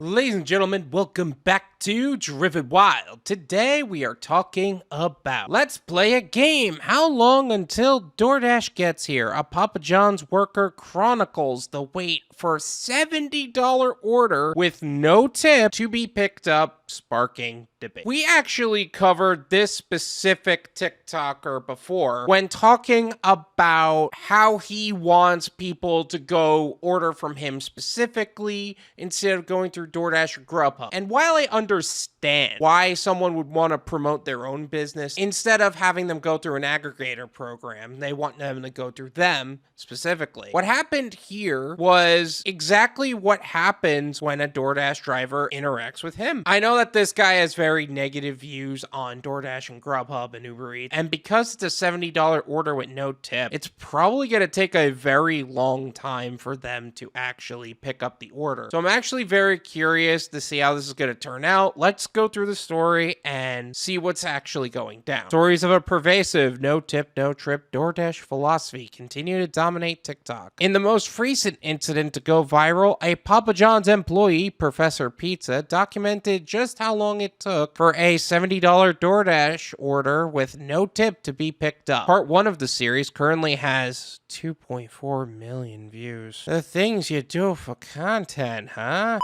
Ladies and gentlemen, welcome back to Driven Wild. Today we are talking about let's play a game. How long until Doordash gets here? A Papa John's worker chronicles the wait for $70 order with no tip to be picked up, sparking debate. We actually covered this specific TikToker before when talking about how he wants people to go order from him specifically instead of going through Doordash or Grubhub. And while I understand why someone would want to promote their own business instead of having them go through an aggregator program, they want them to go through them specifically. What happened here was exactly what happens when a DoorDash driver interacts with him. I know that this guy has very negative views on DoorDash and Grubhub and Uber Eats, and because it's a $70 order with no tip, it's probably going to take a very long time for them to actually pick up the order. So I'm actually very curious to see how this is going to turn out. Let's go through the story and see what's actually going down. Stories of a pervasive no tip, no trip DoorDash philosophy continue to dominate TikTok. In the most recent incident to go viral, a Papa John's employee, Professor Pizza, documented just how long it took for a $70 DoorDash order with no tip to be picked up. Part 1 of the series currently has 2.4 million views. The things you do for content, huh?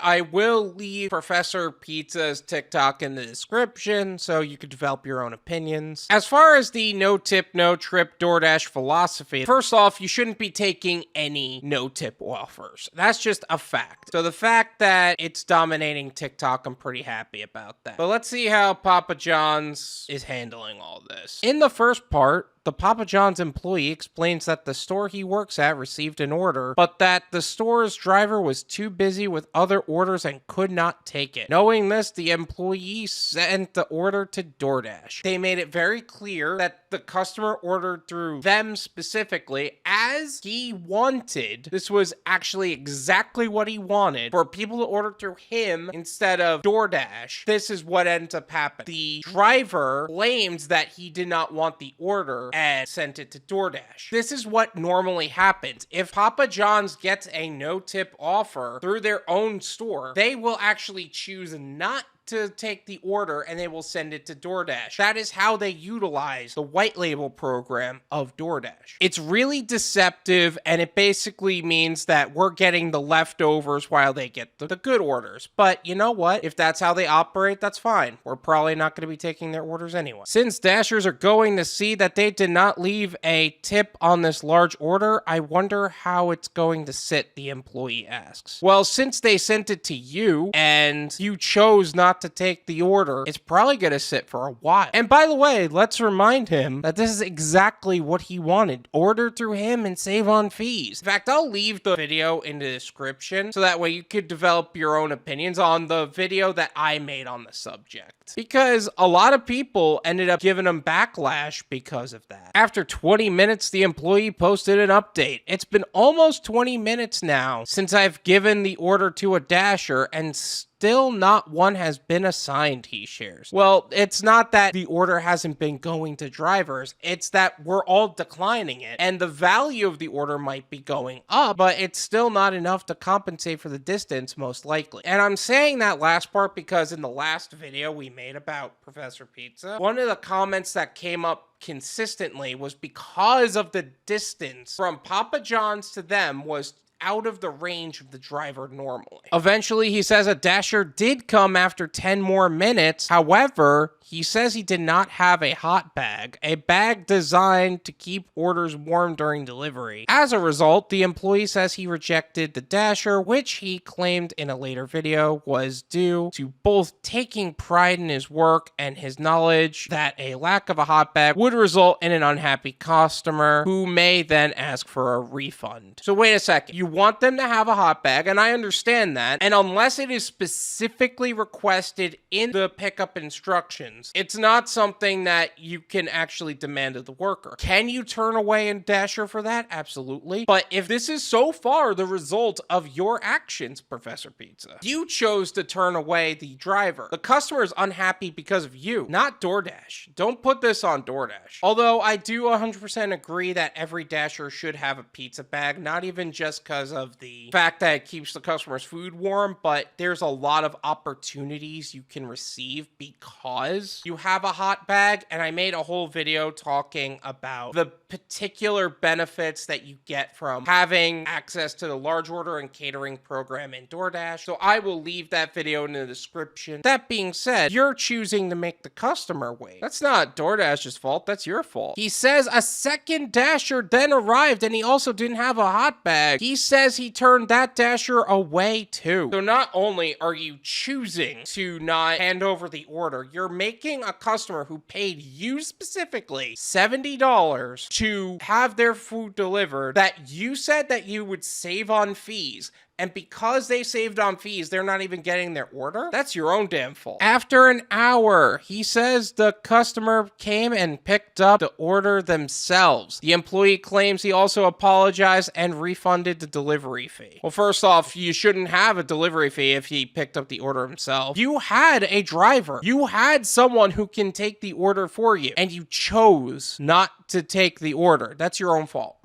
I will leave Professor Pizza's TikTok in the description so you can develop your own opinions. As far as the no tip, no trip DoorDash philosophy, first off, you shouldn't be taking any no tip offers. That's just a fact. So the fact that it's dominating TikTok, I'm pretty happy about that. But let's see how Papa John's is handling all this. In the first part, the Papa John's employee explains that the store he works at received an order, but that the store's driver was too busy with other orders and could not take it. Knowing this, the employee sent the order to DoorDash. They made it very clear that the customer ordered through them specifically as he wanted. This was actually exactly what he wanted, for people to order through him instead of DoorDash. This is what ends up happening. The driver claims that he did not want the order and sent it to DoorDash. This is what normally happens. If Papa John's gets a no-tip offer through their own store, they will actually choose not to take the order and they will send it to DoorDash. That is how they utilize the white label program of DoorDash. It's really deceptive, and it basically means that we're getting the leftovers while they get the good orders. But you know what? If that's how they operate, that's fine. We're probably not going to be taking their orders anyway. Since Dashers are going to see that they did not leave a tip on this large order, I wonder how it's going to sit, the employee asks. Well, since they sent it to you and you chose not to take the order, it's probably going to sit for a while. And by the way, let's remind him that this is exactly what he wanted. Order through him and save on fees. In fact, I'll leave the video in the description so that way you could develop your own opinions on the video that I made on the subject. Because a lot of people ended up giving him backlash because of that. After 20 minutes, the employee posted an update. It's been almost 20 minutes now since I've given the order to a Dasher and still not one has been assigned, he shares. Well, it's not that the order hasn't been going to drivers, it's that we're all declining it, and the value of the order might be going up, but it's still not enough to compensate for the distance, most likely. And I'm saying that last part because in the last video we made about Professor Pizza, one of the comments that came up consistently was because of the distance from Papa John's to them was out of the range of the driver normally. Eventually, he says a Dasher did come after 10 more minutes. However, he says he did not have a hot bag, a bag designed to keep orders warm during delivery. As a result, the employee says he rejected the Dasher, which he claimed in a later video was due to both taking pride in his work and his knowledge that a lack of a hot bag would result in an unhappy customer who may then ask for a refund. So wait a second. You want them to have a hot bag, and I understand that, and unless it is specifically requested in the pickup instructions, it's not something that you can actually demand of the worker. Can you turn away a Dasher for that? Absolutely. But if this is so far the result of your actions, Professor Pizza, you chose to turn away the driver. The customer is unhappy because of you, not DoorDash. Don't put this on DoorDash. Although I do 100% agree that every Dasher should have a pizza bag, not even just because because of the fact that it keeps the customer's food warm, but there's a lot of opportunities you can receive because you have a hot bag. And I made a whole video talking about the particular benefits that you get from having access to the large order and catering program in Doordash. So I will leave that video in the description. That being said, you're choosing to make the customer wait. That's not DoorDash's fault. That's your fault. He says a second Dasher then arrived and he also didn't have a hot bag. He says he turned that Dasher away too. So not only are you choosing to not hand over the order, you're making a customer who paid you specifically $70 to have their food delivered that you said that you would save on fees. And because they saved on fees, they're not even getting their order? That's your own damn fault. After an hour, he says the customer came and picked up the order themselves. The employee claims he also apologized and refunded the delivery fee. Well, first off, you shouldn't have a delivery fee if he picked up the order himself. You had a driver. You had someone who can take the order for you, and you chose not to take the order. That's your own fault.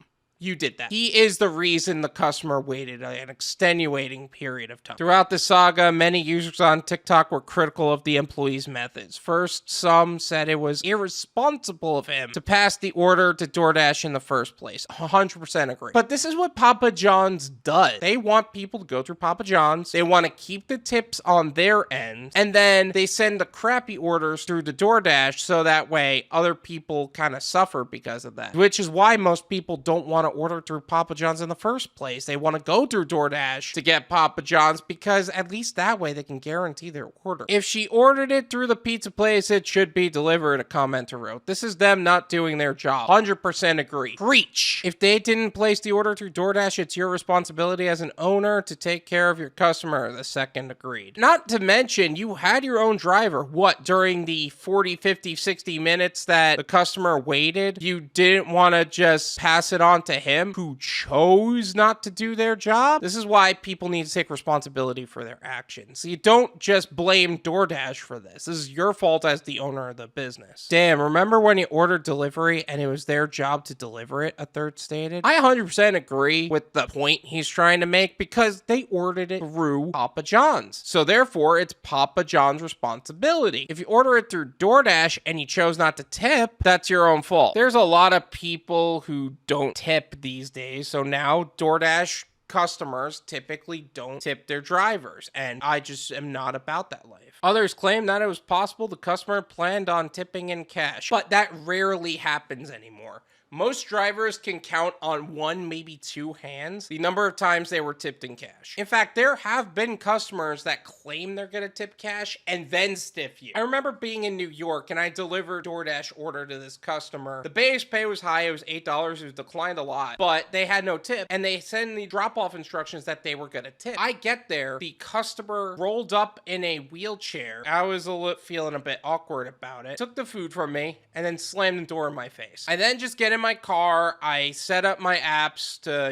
You did that. He is the reason the customer waited an extenuating period of time. Throughout the saga, many users on TikTok were critical of the employee's methods. First, some said it was irresponsible of him to pass the order to DoorDash in the first place. 100% agree. But this is what Papa John's does. They want people to go through Papa John's. They want to keep the tips on their end. And then they send the crappy orders through the DoorDash so that way other people kind of suffer because of that. Which is why most people don't want to order through Papa John's in the first place. They want to go through DoorDash to get Papa John's because at least that way they can guarantee their order. If she ordered it through the pizza place, it should be delivered, a commenter wrote. This is them not doing their job. 100% agree. Preach! If they didn't place the order through DoorDash, it's your responsibility as an owner to take care of your customer, the second agreed. Not to mention, you had your own driver. What, during the 40, 50, 60 minutes that the customer waited, you didn't want to just pass it on to him who chose not to do their job? This is why people need to take responsibility for their actions. You don't just blame DoorDash for this. This is your fault as the owner of the business. Damn, remember when you ordered delivery and it was their job to deliver it, a third stated? I 100% agree with the point he's trying to make because they ordered it through Papa John's. So therefore, it's Papa John's responsibility. If you order it through DoorDash and you chose not to tip, that's your own fault. There's a lot of people who don't tip these days. So now DoorDash customers typically don't tip their drivers, and I just am not about that life. Others claim that it was possible the customer planned on tipping in cash, but that rarely happens anymore. Most drivers can count on one, maybe two hands the number of times they were tipped in cash. In fact, there have been customers that claim they're gonna tip cash and then stiff you. I remember being in New York and I delivered a DoorDash order to this customer. The base pay was high, it was $8, it was declined a lot, but they had no tip and they send the drop-off instructions that they were gonna tip. I get there, the customer rolled up in a wheelchair. I was feeling a bit awkward about it. Took the food from me and then slammed the door in my face. I then just get in my car, I set up my apps to,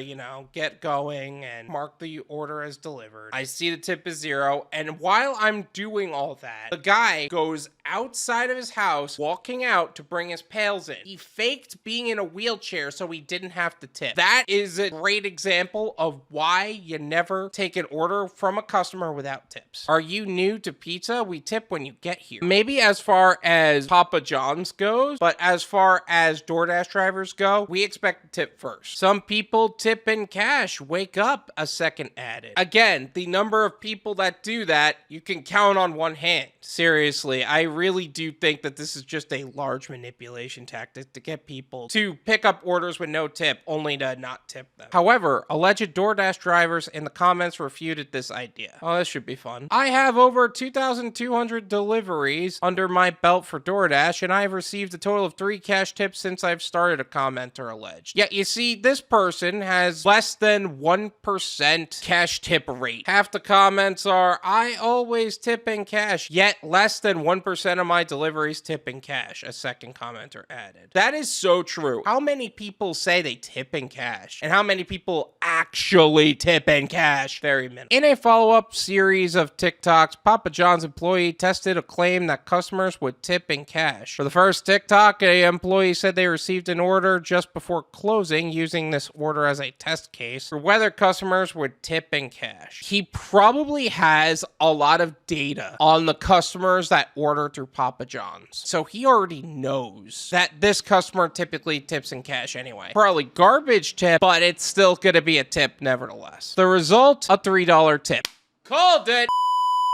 get going and mark the order as delivered. I see the tip is 0, and while I'm doing all that, the guy goes outside of his house, walking out to bring his pails in. He faked being in a wheelchair so he didn't have to tip. That is a great example of why you never take an order from a customer without tips. Are you new to pizza? We tip when you get here. Maybe as far as Papa John's goes, but as far as DoorDash drivers go, we expect to tip first. Some people tip in cash. Wake up, a second added. Again, the number of people that do that, you can count on one hand. Seriously, I really do think that this is just a large manipulation tactic to get people to pick up orders with no tip, only to not tip them. However, alleged DoorDash drivers in the comments refuted this idea. Oh, this should be fun. I have over 2,200 deliveries under my belt for DoorDash, and I have received a total of 3 cash tips since I've started, a commenter alleged. Yet you see, this person has less than 1% cash tip rate. Half the comments are, I always tip in cash, yet less than 1% 90% of my deliveries tip in cash, a second commenter added. That is so true. How many people say they tip in cash? And how many people actually tip in cash? Very minimal. In a follow-up series of TikToks, Papa John's employee tested a claim that customers would tip in cash. For the first TikTok, an employee said they received an order just before closing, using this order as a test case for whether customers would tip in cash. He probably has a lot of data on the customers that order through Papa John's. So he already knows that this customer typically tips in cash anyway. Probably garbage tip, but it's still gonna be a tip nevertheless. The result, a $3 tip. Called it!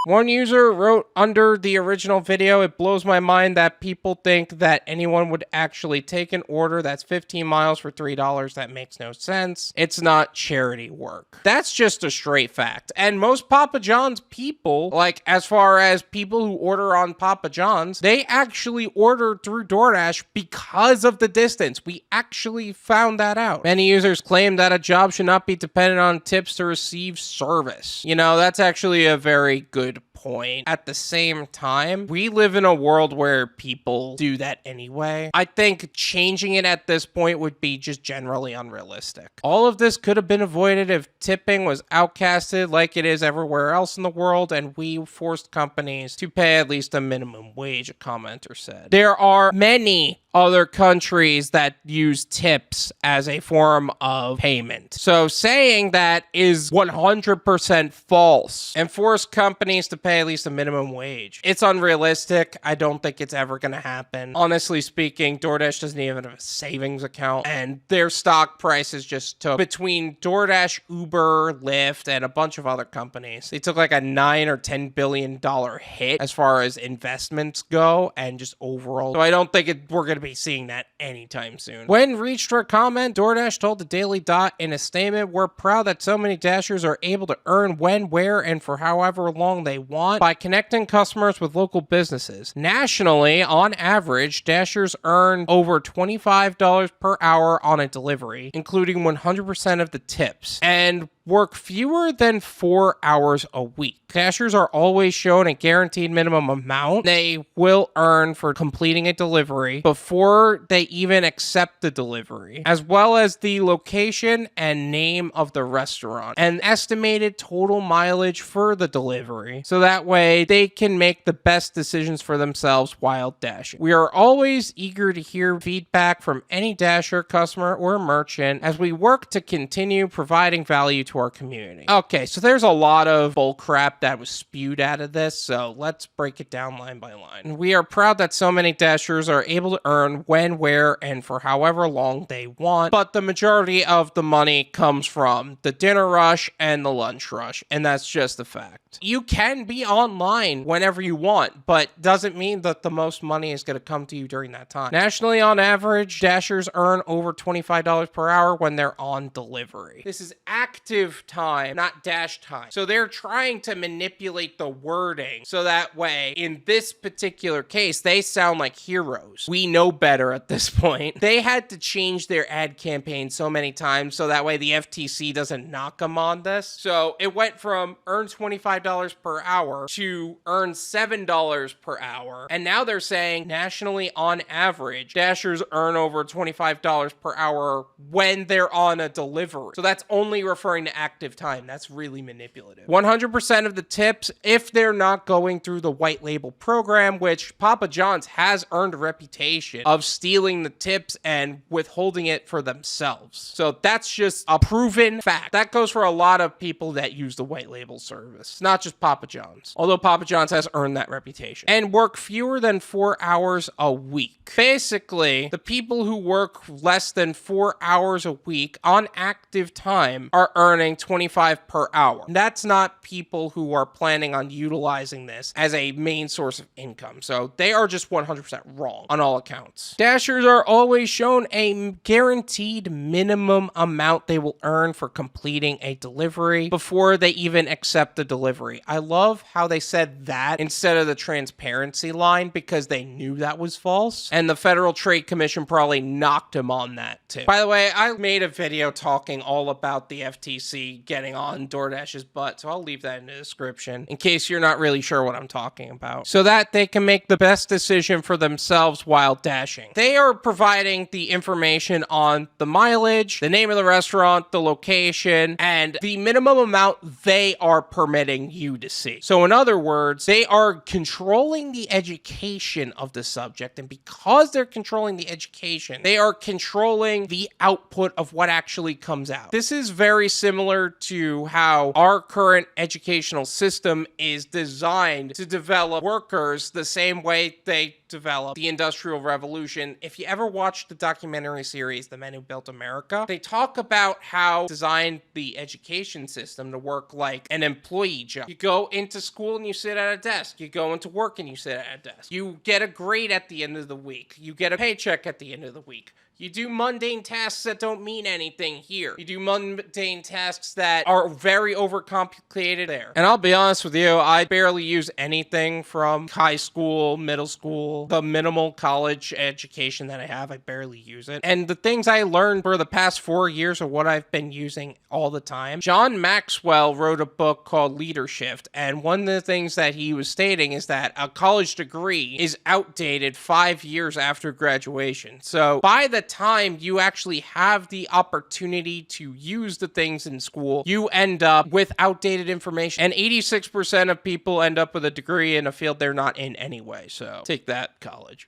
One user wrote under the original video, "It blows my mind that people think that anyone would actually take an order that's 15 miles for $3. That makes no sense. It's not charity work." That's just a straight fact. And most Papa John's people, like as far as people who order on Papa John's, they actually order through Doordash because of the distance. We actually found that out. Many users claim that a job should not be dependent on tips to receive service. You know, that's actually a very good point. At the same time, we live in a world where people do that anyway. I think changing it at this point would be just generally unrealistic. All of this could have been avoided if tipping was outcasted like it is everywhere else in the world, and we forced companies to pay at least a minimum wage, a commenter said. There are many other countries that use tips as a form of payment. So saying that is 100% false and force companies to pay at least a minimum wage. It's unrealistic. I don't think it's ever going to happen. Honestly speaking, DoorDash doesn't even have a savings account, and their stock prices just took, between DoorDash, Uber, Lyft, and a bunch of other companies, they took like a $9 or $10 billion hit as far as investments go and just overall. So I don't think we're going to be seeing that anytime soon. When reached for a comment, DoorDash told the Daily Dot in a statement, "We're proud that so many Dashers are able to earn when, where, and for however long they want by connecting customers with local businesses. Nationally, on average, Dashers earn over $25 per hour on a delivery, including 100% of the tips, and work fewer than 4 hours a week. Dashers are always shown a guaranteed minimum amount they will earn for completing a delivery before they even accept the delivery, as well as the location and name of the restaurant, and estimated total mileage for the delivery, so that way they can make the best decisions for themselves while dashing. We are always eager to hear feedback from any Dasher, customer, or merchant as we work to continue providing value to our community." Okay, so there's a lot of bull crap that was spewed out of this, so let's break it down line by line. "We are proud that so many Dashers are able to earn when, where, and for however long they want, but the majority of the money comes from the dinner rush and the lunch rush, and that's just a fact. You can be online whenever you want, but doesn't mean that the most money is going to come to you during that time. Nationally, on average, Dashers earn over $25 per hour when they're on delivery." This is active time, not dash time. So they're trying to manipulate the wording so that way, in this particular case, they sound like heroes. We know better at this point. They had to change their ad campaign so many times so that way the FTC doesn't knock them on this. So it went from earn $25 per hour to earn $7 per hour. And now they're saying nationally on average, Dashers earn over $25 per hour when they're on a delivery. So that's only referring to active time. That's really manipulative. 100% of the tips, if they're not going through the white label program, which Papa John's has earned a reputation of stealing the tips and withholding it for themselves. So that's just a proven fact. That goes for a lot of people that use the white label service, not just Papa John's, although Papa John's has earned that reputation. And work fewer than 4 hours a week. Basically, the people who work less than 4 hours a week on active time are earning $25 per hour. That's not people who are planning on utilizing this as a main source of income. So they are just 100% wrong on all accounts. Dashers are always shown a guaranteed minimum amount they will earn for completing a delivery before they even accept the delivery. I love how they said that instead of the transparency line because they knew that was false. And the Federal Trade Commission probably knocked him on that too. By the way, I made a video talking all about the FTC see getting on DoorDash's butt, so I'll leave that in the description in case you're not really sure what I'm talking about, so that they can make the best decision for themselves while dashing. They are providing the information on the mileage, the name of the restaurant, the location, and the minimum amount they are permitting you to see. So in other words, they are controlling the education of the subject, and because they're controlling the education, they are controlling the output of what actually comes out. This is very similar to how our current educational system is designed to develop workers the same way they developed the Industrial Revolution. If you ever watched the documentary series, The Men Who Built America, they talk about how designed the education system to work like an employee job. You go into school and you sit at a desk. You go into work and you sit at a desk. You get a grade at the end of the week. You get a paycheck at the end of the week. You do mundane tasks that don't mean anything here. You do mundane tasks that are very overcomplicated there. And I'll be honest with you, I barely use anything from high school, middle school, the minimal college education that I have. I barely use it. And the things I learned for the past 4 years are what I've been using all the time. John Maxwell wrote a book called Leadership, and one of the things that he was stating is that a college degree is outdated 5 years after graduation. So by the time you actually have the opportunity to use the things in school, you end up with outdated information. And 86% of people end up with a degree in a field they're not in anyway. So take that, college.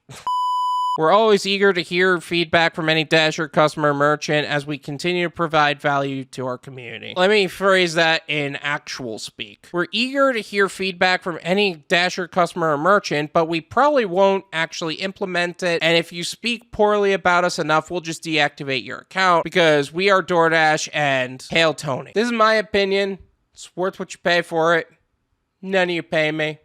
We're always eager to hear feedback from any Dasher customer or merchant as we continue to provide value to our community. Let me phrase that in actual speak. We're eager to hear feedback from any Dasher customer or merchant, but we probably won't actually implement it. And if you speak poorly about us enough, we'll just deactivate your account because we are DoorDash and hail Tony. This is my opinion. It's worth what you pay for it. None of you pay me.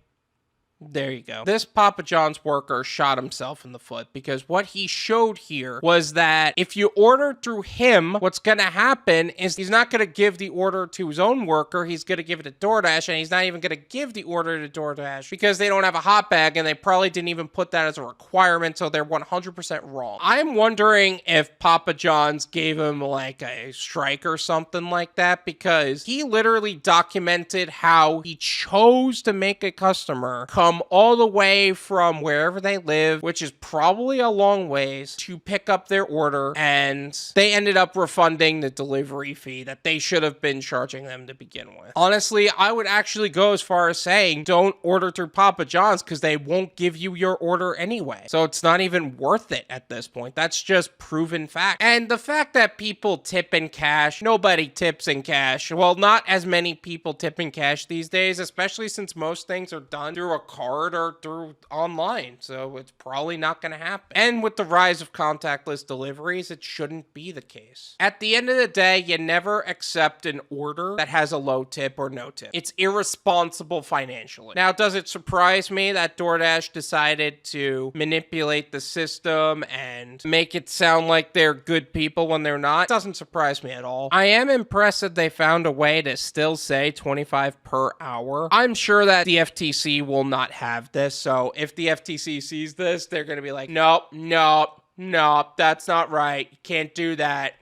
There you go. This Papa John's worker shot himself in the foot because what he showed here was that if you order through him, what's going to happen is he's not going to give the order to his own worker. He's going to give it to DoorDash, and he's not even going to give the order to DoorDash because they don't have a hot bag, and they probably didn't even put that as a requirement, so they're 100% wrong. I'm wondering if Papa John's gave him like a strike or something like that because he literally documented how he chose to make a customer come all the way from wherever they live, which is probably a long ways, to pick up their order, and they ended up refunding the delivery fee that they should have been charging them to begin with. Honestly, I would actually go as far as saying don't order through Papa John's because they won't give you your order anyway. So it's not even worth it at this point. That's just proven fact. And the fact that people tip in cash, nobody tips in cash. Well, not as many people tip in cash these days, especially since most things are done through a card or through online, so it's probably not going to happen. And with the rise of contactless deliveries, it shouldn't be the case. At the end of the day, you never accept an order that has a low tip or no tip. It's irresponsible financially. Now, does it surprise me that DoorDash decided to manipulate the system and make it sound like they're good people when they're not? It doesn't surprise me at all. I am impressed that they found a way to still say 25 per hour. I'm sure that the FTC will not have this, so if the FTC sees this, they're gonna be like, nope, that's not right. You can't do that.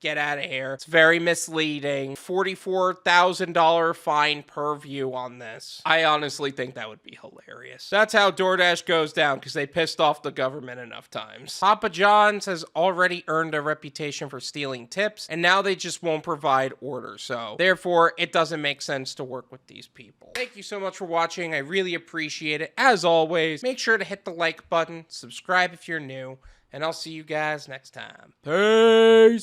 Get out of here. It's very misleading. $44,000 fine per view on this. I honestly think that would be hilarious. That's how DoorDash goes down because they pissed off the government enough times. Papa John's has already earned a reputation for stealing tips, and now they just won't provide orders. So therefore, it doesn't make sense to work with these people. Thank you so much for watching. I really appreciate it. As always, make sure to hit the like button, subscribe if you're new, and I'll see you guys next time. Peace!